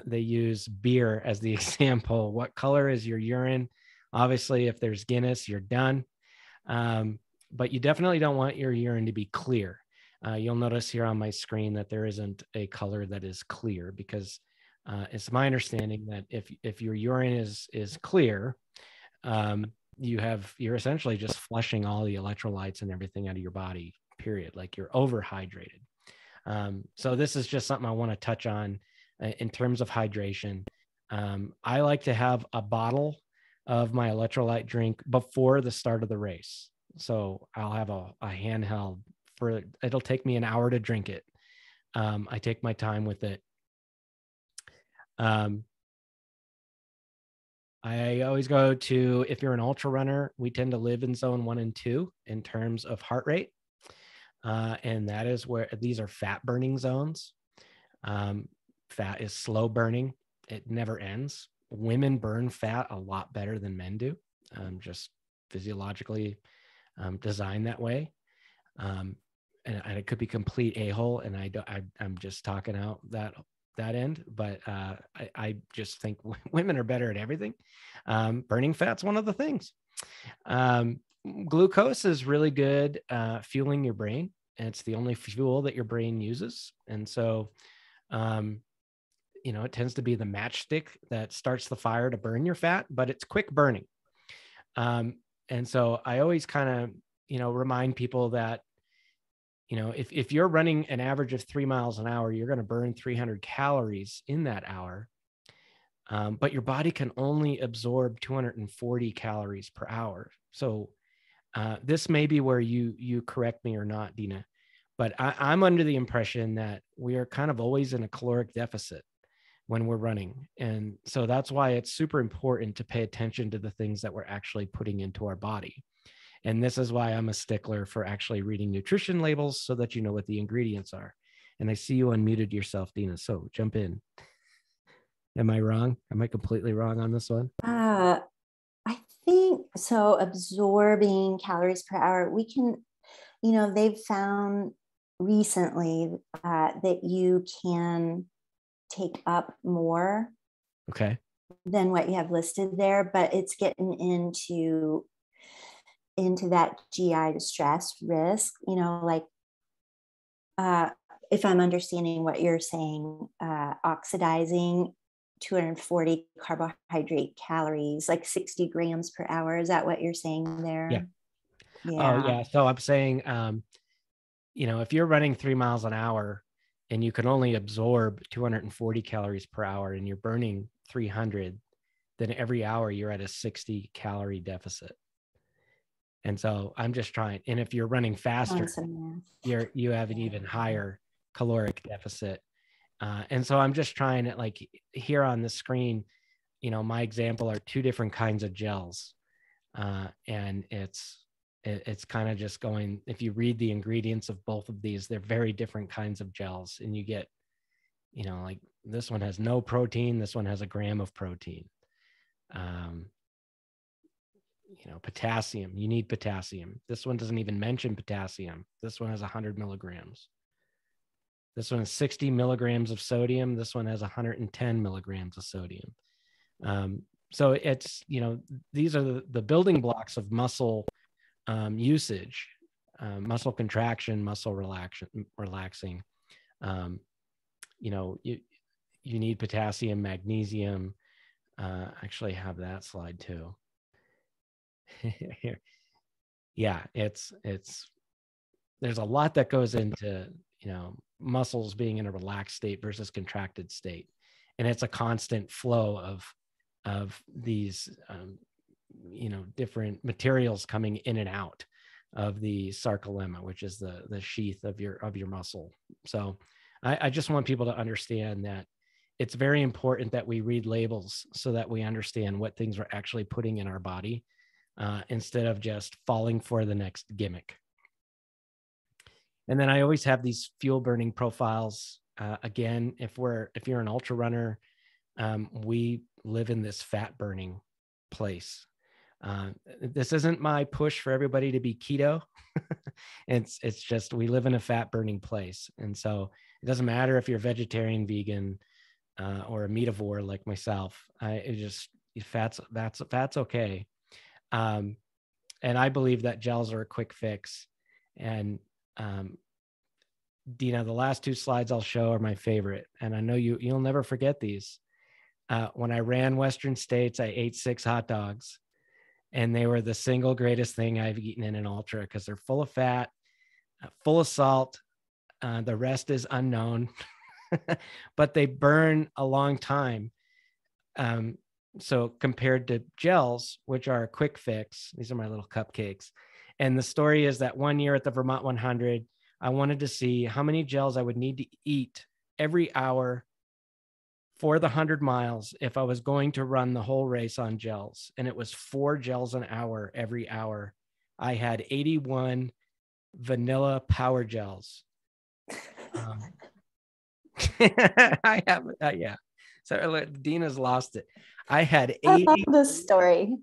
They use beer as the example. What color is your urine? Obviously, if there's Guinness, you're done. But you definitely don't want your urine to be clear. You'll notice here on my screen that there isn't a color that is clear, because it's my understanding that if your urine is clear, you're essentially just flushing all the electrolytes and everything out of your body, period. Like you're overhydrated. So this is just something I want to touch on in terms of hydration. I like to have a bottle of my electrolyte drink before the start of the race. So I'll have a handheld it'll take me an hour to drink it. I take my time with it. I always go to, if you're an ultra runner, we tend to live in zone 1 and 2 in terms of heart rate. And that is where these are fat burning zones. Fat is slow burning. It never ends. Women burn fat a lot better than men do, just physiologically designed that way. And it could be complete a-hole, and I'm just talking out that end, but I just think women are better at everything. Burning fat's one of the things. Glucose is really good fueling your brain, and it's the only fuel that your brain uses. And so, it tends to be the matchstick that starts the fire to burn your fat, but it's quick burning. And so I always kind of, remind people that, if you're running an average of 3 miles an hour, you're going to burn 300 calories in that hour. But your body can only absorb 240 calories per hour. So this may be where you correct me or not, Dina, but I'm under the impression that we are kind of always in a caloric deficit when we're running. And so that's why it's super important to pay attention to the things that we're actually putting into our body. And this is why I'm a stickler for actually reading nutrition labels so that you know what the ingredients are. And I see you unmuted yourself, Dina, so jump in. Am I wrong? Am I completely wrong on this one? I think so. Absorbing calories per hour, we can, they've found recently that you can take up more than what you have listed there, but it's getting into that GI distress risk, if I'm understanding what you're saying, oxidizing 240 carbohydrate calories, like 60 grams per hour. Is that what you're saying there? Yeah. Oh, yeah. So I'm saying, if you're running 3 miles an hour and you can only absorb 240 calories per hour and you're burning 300, then every hour you're at a 60 calorie deficit. And so I'm just trying. And if you're running faster, you have an even higher caloric deficit. And so I'm just trying to, like, here on the screen, my example are 2 different kinds of gels. And it's kind of just going, if you read the ingredients of both of these, they're very different kinds of gels. And you get, like this one has no protein. This one has 1 gram of protein. Potassium, you need potassium. This one doesn't even mention potassium. This one has 100 milligrams. This one has 60 milligrams of sodium. This one has 110 milligrams of sodium. So it's, these are the building blocks of muscle usage, muscle contraction, muscle relaxing. You need potassium, magnesium. Actually have that slide too. Yeah, it's there's a lot that goes into muscles being in a relaxed state versus contracted state, and it's a constant flow of these different materials coming in and out of the sarcolemma, which is the sheath of your muscle. So I just want people to understand that it's very important that we read labels so that we understand what things we're actually putting in our body, instead of just falling for the next gimmick. And then I always have these fuel burning profiles. Again, if you're an ultra runner, we live in this fat burning place. This isn't my push for everybody to be keto. It's just, we live in a fat burning place. And so it doesn't matter if you're vegetarian, vegan, or a meativore like myself. Fat's okay. And I believe that gels are a quick fix. And Dina, the last 2 slides I'll show are my favorite. And I know you'll never forget these. When I ran Western States, I ate 6 hot dogs, and they were the single greatest thing I've eaten in an ultra, because they're full of fat, full of salt. The rest is unknown, but they burn a long time. So compared to gels, which are a quick fix, these are my little cupcakes. And the story is that one year at the Vermont 100, I wanted to see how many gels I would need to eat every hour for the 100 miles if I was going to run the whole race on gels. And it was 4 gels an hour every hour. I had 81 vanilla power gels. I have, yeah. So Dina's lost it. I had 81 story.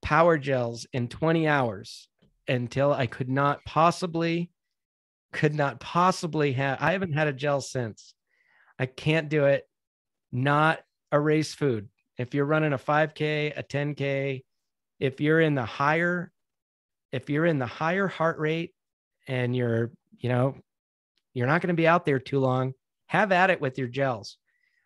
Power gels in 20 hours until I could not possibly have, I haven't had a gel since. I can't do it. Not a race food. If you're running a 5K, a 10K, if you're in the higher heart rate and you're not going to be out there too long, have at it with your gels.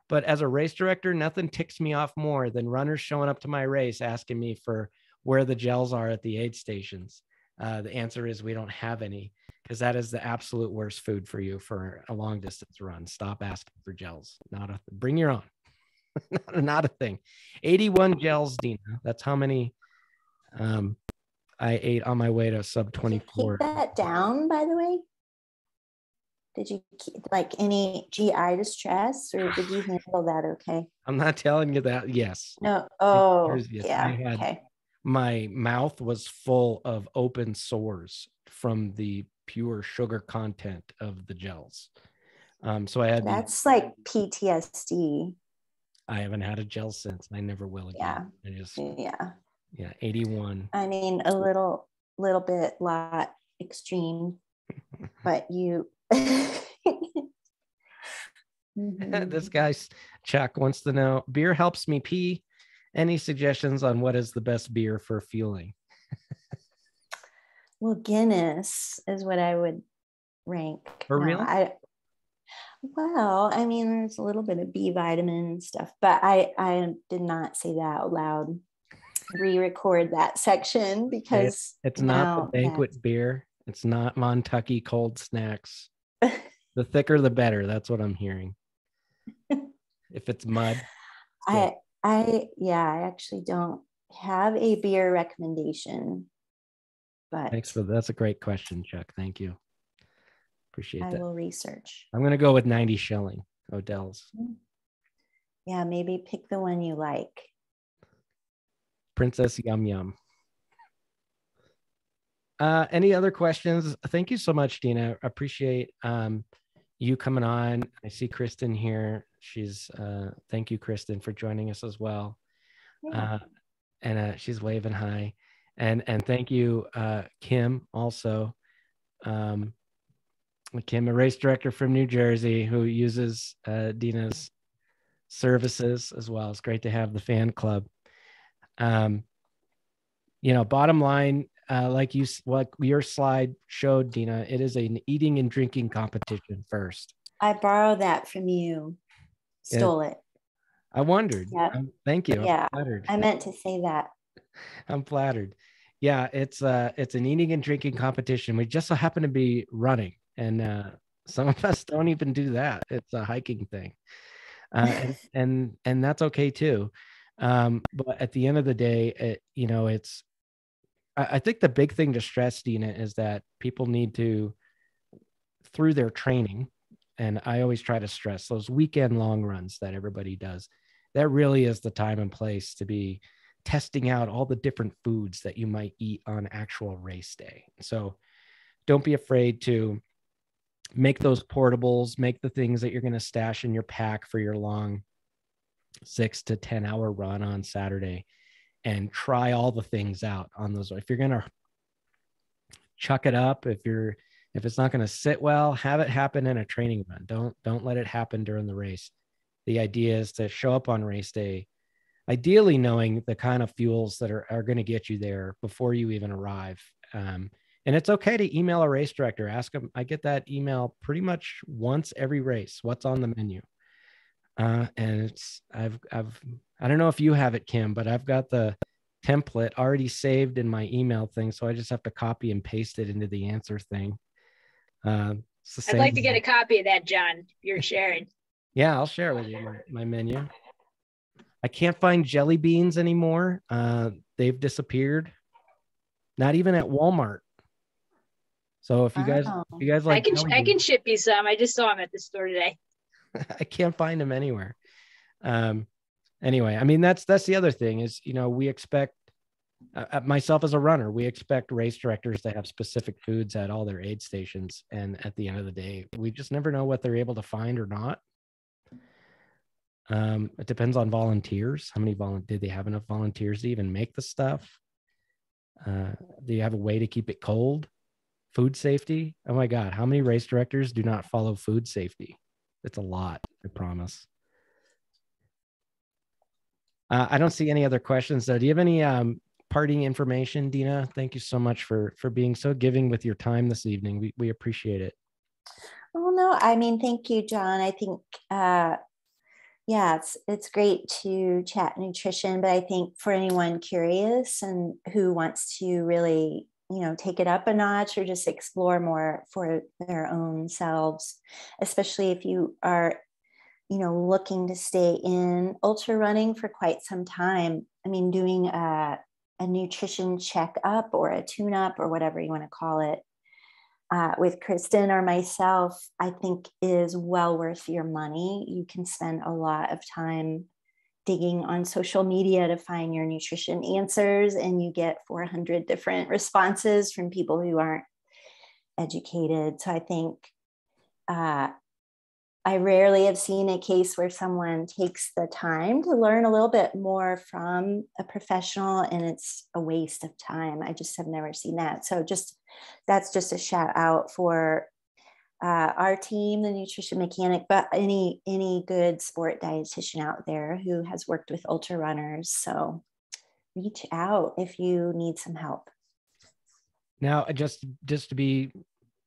But as a race director, nothing ticks me off more than runners showing up to my race asking me for where the gels are at the aid stations. The answer is we don't have any, because that is the absolute worst food for you for a long distance run. Stop asking for gels. Bring your own. Not a thing. 81 gels, Dina. That's how many I ate on my way to sub 24. Keep that down, by the way. Did you keep like any GI distress, or did you handle that okay? I'm not telling you that. Yes. No. Oh, yes. yeah. Okay. My mouth was full of open sores from the pure sugar content of the gels. So I had that's like PTSD. I haven't had a gel since. I never will again. Yeah. 81. I mean, a lot extreme, but you. This guy Chuck wants to know, beer helps me pee. Any suggestions on what is the best beer for fueling? Well, Guinness is what I would rank. For real? Well, I mean, there's a little bit of B vitamin and stuff, but I did not say that out loud. Re-record that section, because it's not the banquet beer. It's not Montucky cold snacks. The thicker, the better. That's what I'm hearing. If it's mud. I actually don't have a beer recommendation, but that's a great question, Chuck. Thank you. Appreciate that. I will research. I'm going to go with 90 Shilling Odell's. Yeah, maybe pick the one you like. Princess Yum Yum. Any other questions? Thank you so much, Dina. I appreciate you coming on. I see Kristen here. She's thank you, Kristen, for joining us as well. Yeah. And she's waving hi. And thank you, Kim, also. Kim, a race director from New Jersey who uses Dina's services as well. It's great to have the fan club. Bottom line, like your slide showed, Dina, it is an eating and drinking competition first. I borrowed that from you. Stole it. I wondered. Yep. Thank you. Yeah, I meant to say that. I'm flattered. Yeah, it's an eating and drinking competition. We just so happen to be running, and some of us don't even do that. It's a hiking thing, and that's okay too. But at the end of the day, I think the big thing to stress, Dina, is that people need to, through their training, and I always try to stress those weekend long runs that everybody does. That really is the time and place to be testing out all the different foods that you might eat on actual race day. So don't be afraid to make those portables, make the things that you're going to stash in your pack for your long 6 to 10 hour run on Saturday, and try all the things out on those. If you're going to chuck it up, if it's not going to sit well, have it happen in a training run. Don't let it happen during the race. The idea is to show up on race day, ideally knowing the kind of fuels that are going to get you there before you even arrive. And it's okay to email a race director, ask them. I get that email pretty much once every race. What's on the menu? And I don't know if you have it, Kim, but I've got the template already saved in my email thing. So I just have to copy and paste it into the answer thing. I'd like to get a copy of that, John. You're sharing. Yeah, I'll share it with you, my menu. I can't find jelly beans anymore. They've disappeared. Not even at Walmart. So if you guys like, I can ship you some. I just saw them at the store today. I can't find them anywhere. Anyway, I mean, that's the other thing is, we expect, myself as a runner, we expect race directors to have specific foods at all their aid stations. And at the end of the day, we just never know what they're able to find or not. It depends on volunteers. How many do they have enough volunteers to even make the stuff? Do you have a way to keep it cold? Food safety? Oh my God, how many race directors do not follow food safety? It's a lot, I promise. I don't see any other questions though. Do you have any parting information, Dina? Thank you so much for being so giving with your time this evening. We appreciate it. Oh no, I mean, thank you, John. I think yeah, it's great to chat nutrition, but I think for anyone curious and who wants to really, take it up a notch or just explore more for their own selves, especially if you are, looking to stay in ultra running for quite some time. I mean, doing a nutrition checkup or a tune-up or whatever you want to call it, with Kristen or myself, I think is well worth your money. You can spend a lot of time digging on social media to find your nutrition answers, and you get 400 different responses from people who aren't educated. So I think I rarely have seen a case where someone takes the time to learn a little bit more from a professional and it's a waste of time. I just have never seen that. So that's just a shout out for our team, the Nutrition Mechanic, but any good sport dietitian out there who has worked with ultra runners. So reach out if you need some help. Now, just to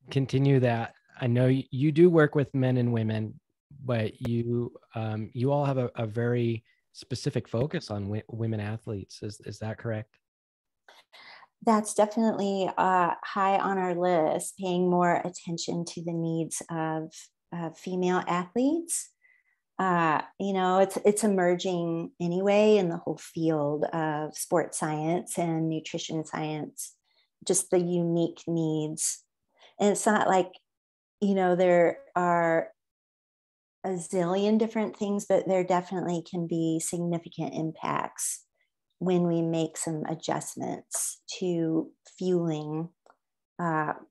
continue that, I know you do work with men and women, but you all have a very specific focus on women athletes. Is that correct? That's definitely high on our list, paying more attention to the needs of female athletes. It's emerging anyway in the whole field of sports science and nutrition science, just the unique needs. And it's not like, there are a zillion different things, but there definitely can be significant impacts when we make some adjustments to fueling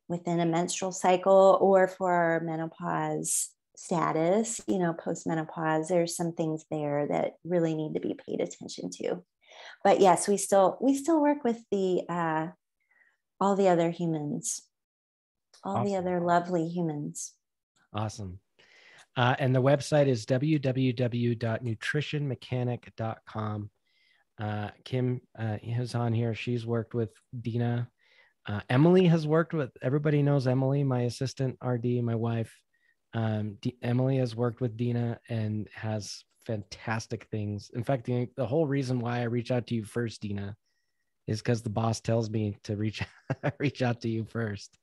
within a menstrual cycle or for our menopause status, post-menopause. There's some things there that really need to be paid attention to. But yes, we still work with all the other humans, all the other lovely humans. Awesome. And the website is www.nutritionmechanic.com. Kim is on here. She's worked with Dina. Emily has worked with, everybody knows Emily, my assistant RD, my wife. Emily has worked with Dina and has fantastic things. In fact, the whole reason why I reach out to you first, Dina, is because the boss tells me to reach out to you first.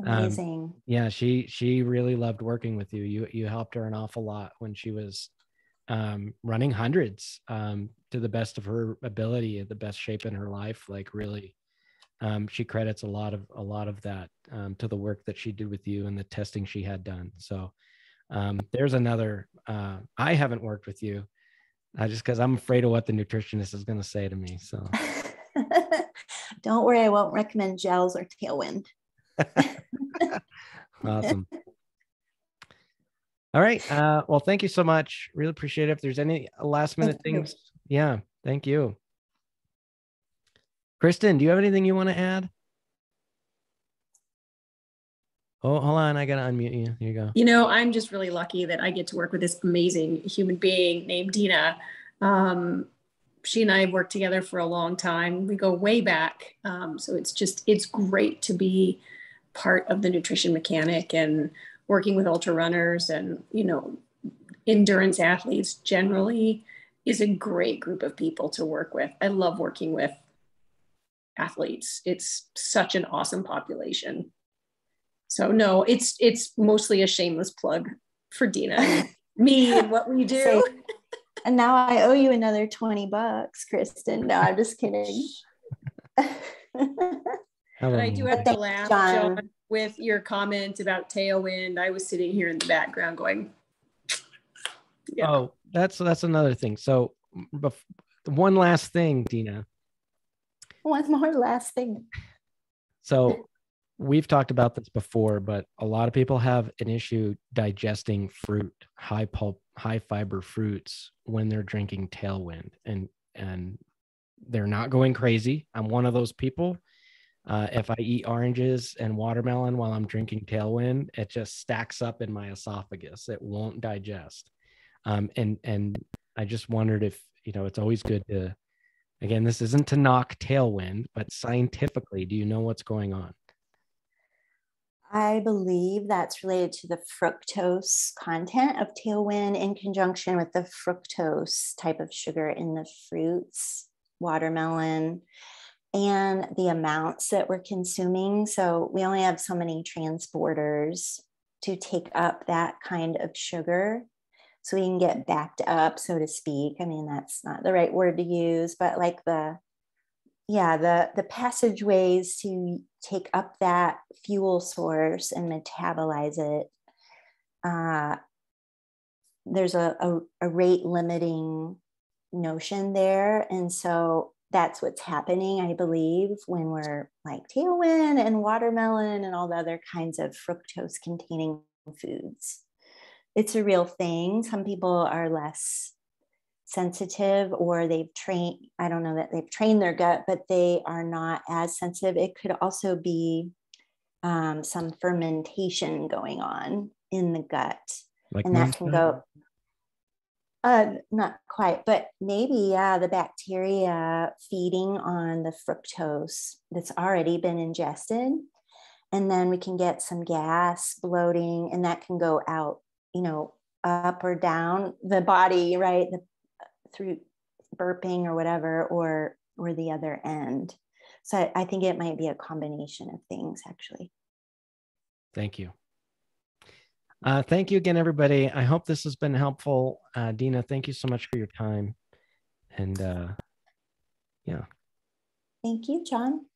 Amazing. Yeah, she really loved working with you. You helped her an awful lot when she was running hundreds to the best of her ability, at the best shape in her life. Like really, she credits a lot of that to the work that she did with you and the testing she had done. So There's another, I haven't worked with you just because I'm afraid of what the nutritionist is going to say to me. So don't worry, I won't recommend gels or Tailwind. Awesome. All right. Well, thank you so much. Really appreciate it. If there's any last minute things. Yeah. Thank you. Kristen, do you have anything you want to add? Oh, hold on. I got to unmute you. Here you go. You know, I'm just really lucky that I get to work with this amazing human being named Dina. She and I have worked together for a long time. We go way back. So it's great to be part of the Nutrition Mechanic and working with ultra runners and, you know, endurance athletes generally is a great group of people to work with. I love working with athletes. It's such an awesome population. So no, it's mostly a shameless plug for Dina and me and what we do. And now I owe you another $20, Kristen. No, I'm just kidding. But I do have to laugh, John, with your comment about Tailwind. I was sitting here in the background going, yeah. Oh, that's another thing. So one last thing, Dina. One more last thing. So we've talked about this before, but a lot of people have an issue digesting fruit, high pulp, high fiber fruits when they're drinking Tailwind, and they're not going crazy. I'm one of those people. If I eat oranges and watermelon while I'm drinking Tailwind, it just stacks up in my esophagus. It won't digest. And I just wondered if, you know, it's always good to, again, this isn't to knock Tailwind, but scientifically, do you know what's going on? I believe that's related to the fructose content of Tailwind in conjunction with the fructose type of sugar in the fruits, watermelon, and the amounts that we're consuming. So we only have so many transporters to take up that kind of sugar. So we can get backed up, so to speak. I mean, that's not the right word to use, but like the passageways to take up that fuel source and metabolize it. There's a rate limiting notion there. And so that's what's happening, I believe, when we're like Tailwind and watermelon and all the other kinds of fructose containing foods. It's a real thing. Some people are less sensitive, or they've trained, I don't know that they've trained their gut, but they are not as sensitive. It could also be some fermentation going on in the gut. Like and that can go, not quite, but maybe, the bacteria feeding on the fructose that's already been ingested. And then we can get some gas, bloating, and that can go out, you know, up or down the body, right? Through burping or whatever, or the other end. So I think it might be a combination of things, actually. Thank you. Thank you again, everybody. I hope this has been helpful. Dina, thank you so much for your time. And yeah. Thank you, John.